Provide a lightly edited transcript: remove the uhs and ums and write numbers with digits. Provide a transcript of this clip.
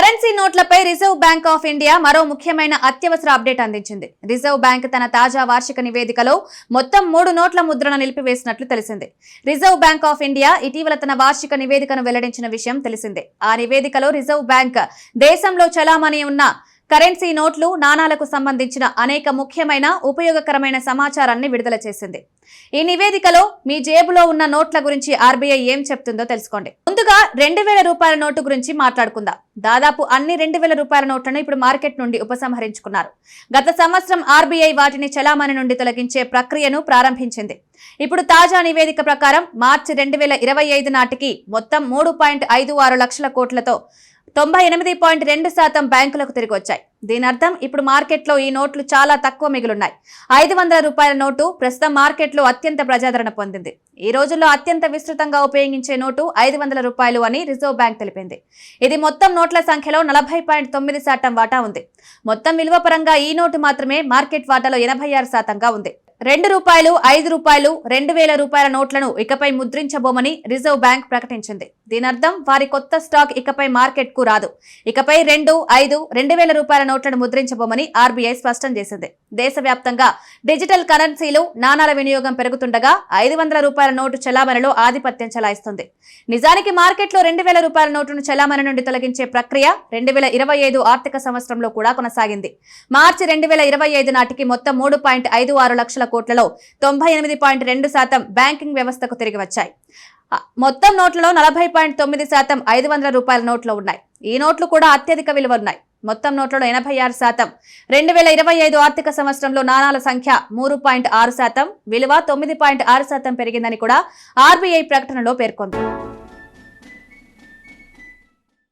Currency నోట్లపై reserve bank of India మరో ముఖ్యమైన అత్యవసర అప్డేట్ అందించింది. రిజర్వ్ బ్యాంక్ తన తాజా వార్షిక నివేదికలో మొత్తం 3 నోట్ల ముద్రణ నిలిపివేసినట్లు తెలిసింది. రిజర్వ్ బ్యాంక్ ఆఫ్ ఇండియా ఇటీవల తన వార్షిక నివేదికను వెల్లడించిన విషయం తెలిసిందే. ఆ నివేదికలో రిజర్వ్ బ్యాంక్ దేశంలో చలామణి ఉన్న కరెన్సీ నోట్లు, నాణాలకు సంబంధించిన అనేక ముఖ్యమైన ఉపయోగకరమైన సమాచారాన్ని విడుదల చేసింది. ఈ నివేదికలో మీ జేబులో ఉన్న నోట్ల గురించి ఆర్బీఐ ఏం చెప్తుందో తెలుసుకోండి. ముందుగా 2000 రూపాయల నోటు గురించి మాట్లాడుకుందాం. దాదాపు అన్ని 2000 రూపాయల నోట్లను ఇప్పుడు మార్కెట్ నుండి ఉపసంహరించుకున్నారు. గత సంవత్సరం ఆర్బీఐ వాటిని చలామణి నుండి తొలగించే ప్రక్రియను ప్రారంభించింది. ఇప్పుడు తాజా నివేదిక ప్రకారం మార్చి 2025 నాటికి మొత్తం 3.56 లక్షల కోట్లతో 98.2% బ్యాంకులకు తిరిగి వచ్చాయి. దీని అర్థం ఇప్పుడు మార్కెట్లో ఈ నోట్లు చాలా తక్కువ మిగులున్నాయి. 500 రూపాయల నోటు ప్రస్తుతం మార్కెట్లో అత్యంత ప్రజాదరణ పొందింది. ఈ రోజుల్లో అత్యంత విస్తృతంగా ఉపయోగించే నోటు 500 రూపాయలు అని రిజర్వ్ బ్యాంక్ తెలిపింది. ఇది మొత్తం నోట్ల సంఖ్యలో 40.9% వాటా ఉంది. మొత్తం విలువ పరంగా ఈ నోటు మాత్రమే మార్కెట్ వాటాలో 86%గా ఉంది. 2 రూపాయలు, 5 రూపాయలు, 2000 రూపాయల నోట్లను ఇకపై ముద్రించబోమని రిజర్వ్ బ్యాంక్ ప్రకటించింది. దీని అర్థం వారి కొత్త స్టాక్ ఇకపై మార్కెట్ కు రాదు. ఇకపై 2, 5, 2000 రూపాయల నోట్లను ముద్రించబోమని ఆర్బీఐ స్పష్టం చేసింది. దేశవ్యాప్తంగా డిజిటల్ కరెన్సీలు, నాణాల వినియోగం పెరుగుతుండగా 500 రూపాయల నోటు చలామణిలో ఆధిపత్యం చెలాయిస్తుంది. నిజానికి మార్కెట్లో 2000 రూపాయల నోటును చలామణి నుండి తొలగించే ప్రక్రియ 2025 ఆర్థిక సంవత్సరంలో కూడా కొనసాగింది. మార్చి 2025 నాటికి మొత్తం 3.56 లక్షల కోట్లలో 98.2% బ్యాంకింగ్ వ్యవస్థకు తిరిగి వచ్చాయి. మొత్తం నోట్లలో 40.9% 500 రూపాయల నోట్లు ఉన్నాయి. ఈ నోట్లు కూడా అత్యధిక విలువ ఉన్నాయి. మొత్తం నోట్లలో 86%. 2025 ఆర్థిక సంవత్సరంలో నాణాల సంఖ్య 3.6%, విలువ 9.6% పెరిగిందని కూడా ఆర్బీఐ ప్రకటనలో పేర్కొంది.